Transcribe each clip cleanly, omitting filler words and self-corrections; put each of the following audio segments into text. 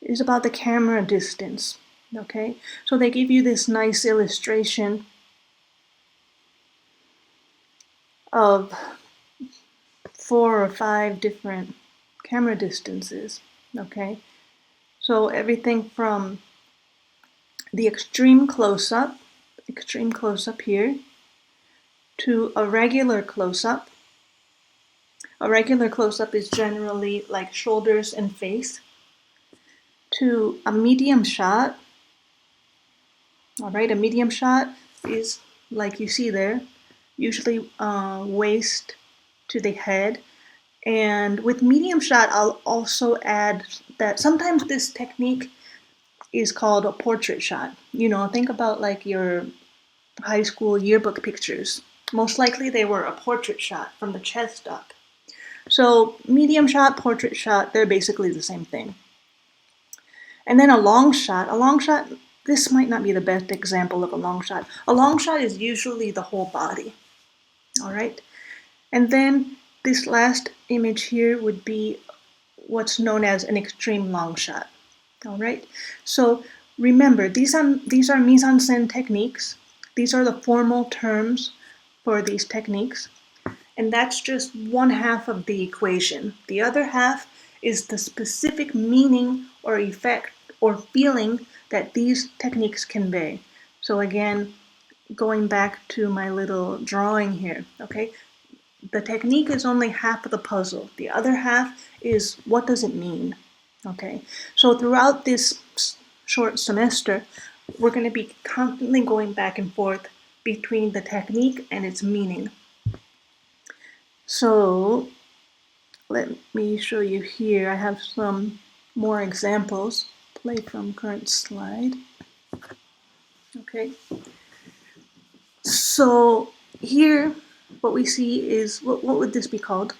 is about the camera distance, okay? So they give you this nice illustration of 4 or 5 different camera distances, okay? So everything from the extreme close-up here, to a regular close-up. A regular close-up is generally like shoulders and face, to a medium shot. All right, a medium shot is like you see there, usually waist to the head. And with medium shot, I'll also add that sometimes this technique is called a portrait shot. You know, think about like your high school yearbook pictures. Most likely they were a portrait shot from the chest up. So medium shot, portrait shot, they're basically the same thing. And then a long shot, this might not be the best example of a long shot. A long shot is usually the whole body, all right? And then this last image here would be what's known as an extreme long shot, all right? So remember, these are mise-en-scène techniques. These are the formal terms for these techniques. And that's just one half of the equation. The other half is the specific meaning or effect or feeling that these techniques convey. So again, going back to my little drawing here, okay? The technique is only half of the puzzle. The other half is what does it mean, okay? So throughout this short semester, we're going to be constantly going back and forth between the technique and its meaning. So let me show you here. I have some more examples. Play from current slide. Okay. So here, what we see is, what would this be called?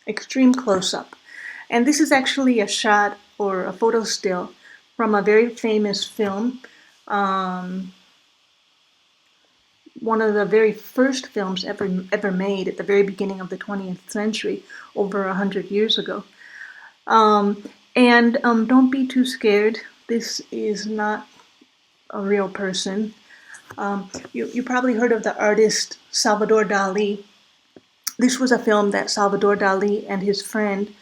Extreme close-up. And this is actually a shot or a photo still from a very famous film. One of the very first films ever made at the very beginning of the 20th century, over 100 years ago. Don't be too scared. This is not a real person. You probably heard of the artist Salvador Dali. This was a film that Salvador Dali and his friend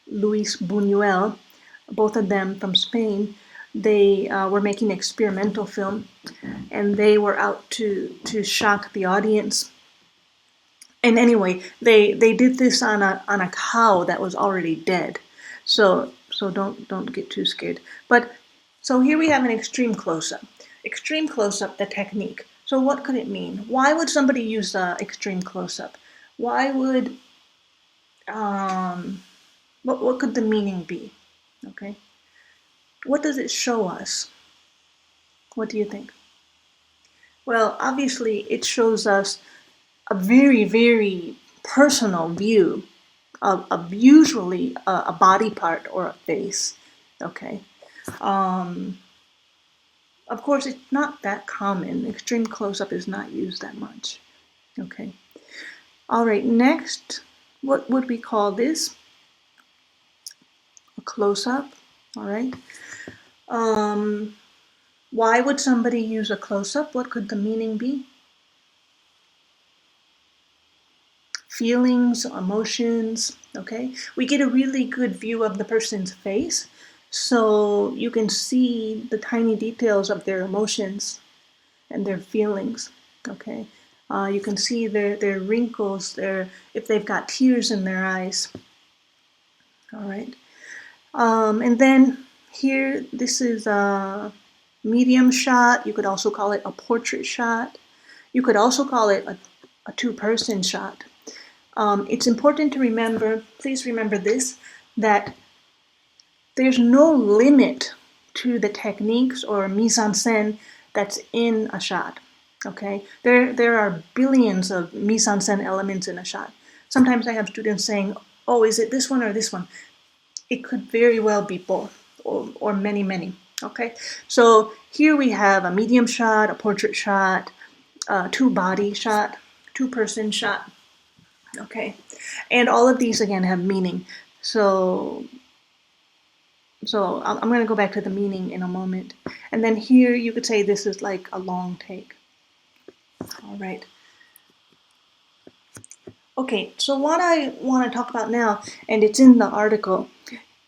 Luis Buñuel, both of them from Spain, they were making experimental film, and they were out to shock the audience. And anyway, they did this on a cow that was already dead. So don't get too scared. But so here we have an extreme close-up. Extreme close-up, the technique. So what could it mean? Why would somebody use extreme close-up? Why would what could the meaning be? Okay. What does it show us? What do you think? Well, obviously it shows us a very, very personal view of usually a body part or a face, okay? Of course, it's not that common. Extreme close-up is not used that much, okay? All right, next, what would we call this? A close-up, all right? Why would somebody use a close-up? What could the meaning be? Feelings, emotions, okay? We get a really good view of the person's face, so you can see the tiny details of their emotions and their feelings, okay? You can see their wrinkles, if they've got tears in their eyes, all right? And then here, this is a medium shot. You could also call it a portrait shot. You could also call it a two-person shot. It's important to remember, please remember this, that there's no limit to the techniques or mise-en-scène that's in a shot, okay? There are billions of mise-en-scène elements in a shot. Sometimes I have students saying, oh, is it this one or this one? It could very well be both, or many, many, okay? So here we have a medium shot, a portrait shot, a two-body shot, two-person shot, okay? And all of these, again, have meaning. So So I'm going to go back to the meaning in a moment. And then here you could say this is like a long take. All right. Okay, so what I want to talk about now, and it's in the article,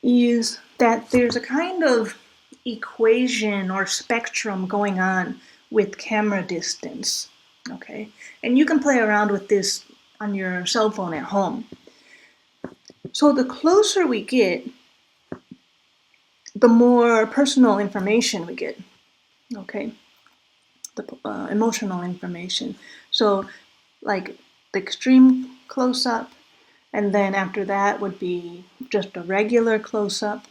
is that there's a kind of equation or spectrum going on with camera distance. Okay, and you can play around with this on your cell phone at home. So the closer we get, the more personal information we get. Okay, the emotional information. So, like the extreme close-up, and then after that would be just a regular close-up.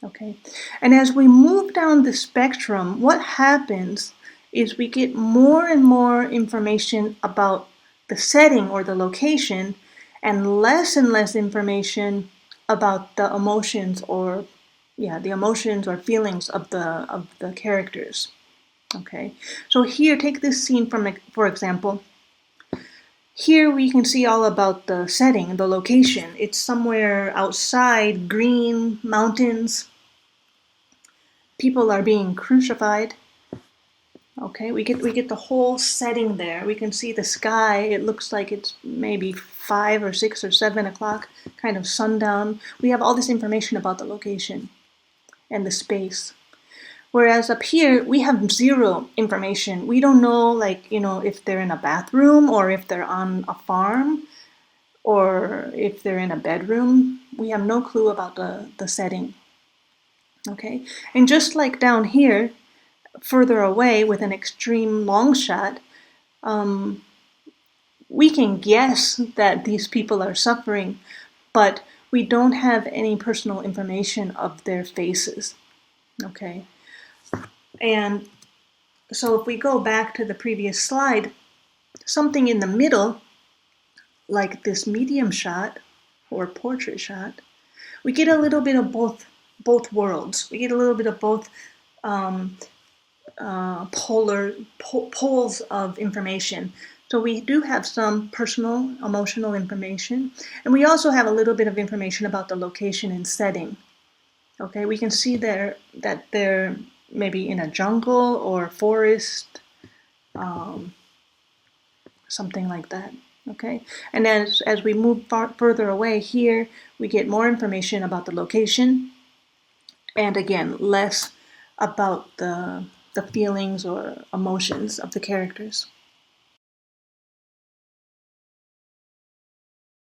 Okay, and as we move down the spectrum, what happens is we get more and more information about the setting or the location, and less information about the emotions or the emotions or feelings of the characters. Okay, so here, take this scene for example. Here we can see all about the setting, the location. It's somewhere outside, green, mountains. People are being crucified. Okay, we get the whole setting there. We can see the sky. It looks like it's maybe 5 or 6 or 7 o'clock, kind of sundown. We have all this information about the location and the space. Whereas up here, we have zero information. We don't know, like, if they're in a bathroom or if they're on a farm or if they're in a bedroom. We have no clue about the setting. Okay, and just like down here, further away with an extreme long shot, we can guess that these people are suffering, but we don't have any personal information of their faces. Okay, and so if we go back to the previous slide, something in the middle, like this medium shot or portrait shot, we get a little bit of both worlds. We get a little bit of both poles of information. So we do have some personal, emotional information, and we also have a little bit of information about the location and setting. Okay, we can see there that they're maybe in a jungle or forest, something like that. Okay, and then as we move further away here, we get more information about the location, and again, less about the feelings or emotions of the characters.